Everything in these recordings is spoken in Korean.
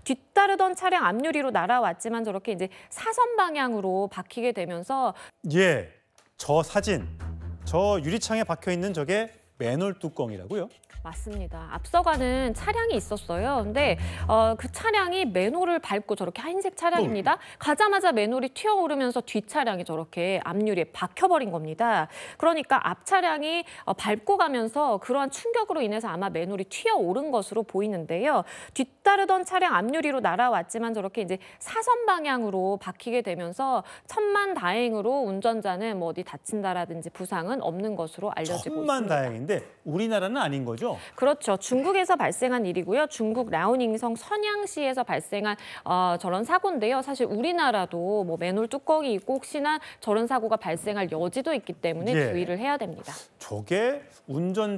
뒤따르던 차량 앞유리로 날아왔지만 저렇게 이제 사선 방향으로 박히게 되면서 예, 저 사진, 저 유리창에 박혀 있는 저게 맨홀 뚜껑이라고요? 맞습니다. 앞서가는 차량이 있었어요. 근데 그 차량이 맨홀을 밟고 저렇게 흰색 차량입니다. 가자마자 맨홀이 튀어오르면서 뒷 차량이 저렇게 앞유리에 박혀버린 겁니다. 그러니까 앞 차량이 밟고 가면서 그러한 충격으로 인해서 아마 맨홀이 튀어오른 것으로 보이는데요. 뒤따르던 차량 앞유리로 날아왔지만 저렇게 이제 사선 방향으로 박히게 되면서 천만다행으로 운전자는 뭐 어디 다친다라든지 부상은 없는 것으로 알려지고 있습니다. 천만다행인데 우리나라는 아닌 거죠? 그렇죠. 중국에서 발생한 일이고요. 중국 라오닝성 선양시에서 발생한 저런 사고인데요. 사실 우리나라도 뭐 맨홀 뚜껑이 있고 혹시나 저런 사고가 발생할 여지도 있기 때문에 예. 주의를 해야 됩니다. 저게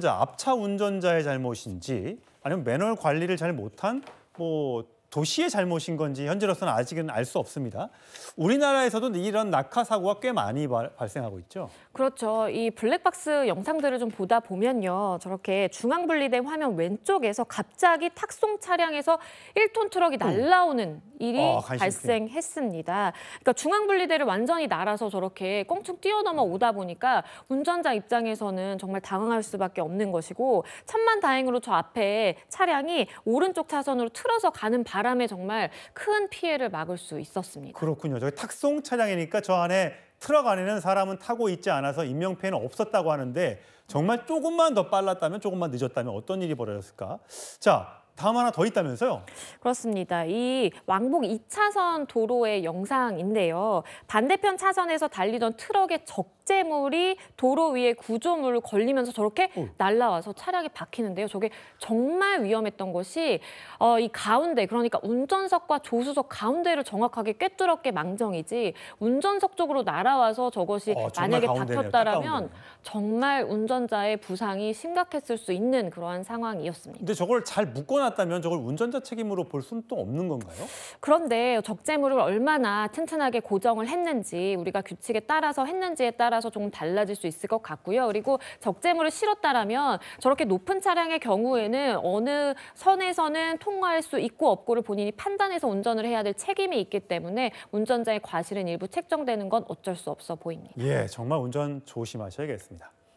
앞차 운전자의 잘못인지 아니면 맨홀 관리를 잘 못한 뭐 도시의 잘못인 건지 현재로서는 아직은 알 수 없습니다. 우리나라에서도 이런 낙하 사고가 꽤 많이 발생하고 있죠. 그렇죠. 이 블랙박스 영상들을 좀 보다 보면요. 저렇게 중앙 분리된 화면 왼쪽에서 갑자기 탁송 차량에서 1톤 트럭이 날아오는 일이 발생했습니다. 그러니까 중앙 분리대를 완전히 날아서 저렇게 껑충 뛰어넘어 오다 보니까 운전자 입장에서는 정말 당황할 수밖에 없는 것이고 천만다행으로 저 앞에 차량이 오른쪽 차선으로 틀어서 가는 바람에 정말 큰 피해를 막을 수 있었습니다. 그렇군요. 저기 탁송 차량이니까 저 안에 트럭 안에는 사람은 타고 있지 않아서 인명피해는 없었다고 하는데 정말 조금만 더 빨랐다면 조금만 늦었다면 어떤 일이 벌어졌을까? 자, 다음 하나 더 있다면서요? 그렇습니다. 이 왕복 2차선 도로의 영상인데요. 반대편 차선에서 달리던 트럭의 적재물이 도로 위에 구조물을 걸리면서 저렇게 날아와서 차량에 박히는데요. 저게 정말 위험했던 것이 이 가운데, 그러니까 운전석과 조수석 가운데를 정확하게 꿰뚫었게 망정이지 운전석 쪽으로 날아와서 저것이 만약에 박혔다라면 정말 운전자의 부상이 심각했을 수 있는 그러한 상황이었습니다. 근데 저걸 잘 묶어놨다면 저걸 운전자 책임으로 볼 수는 또 없는 건가요? 그런데 적재물을 얼마나 튼튼하게 고정을 했는지 우리가 규칙에 따라서 했는지에 따라서 조금 달라질 수 있을 것 같고요. 그리고 적재물을 실었다라면 저렇게 높은 차량의 경우에는 어느 선에서는 통과할 수 있고 없고를 본인이 판단해서 운전을 해야 될 책임이 있기 때문에 운전자의 과실은 일부 책정되는 건 어쩔 수 없어 보입니다. 예, 정말 운전 조심하셔야겠습니다.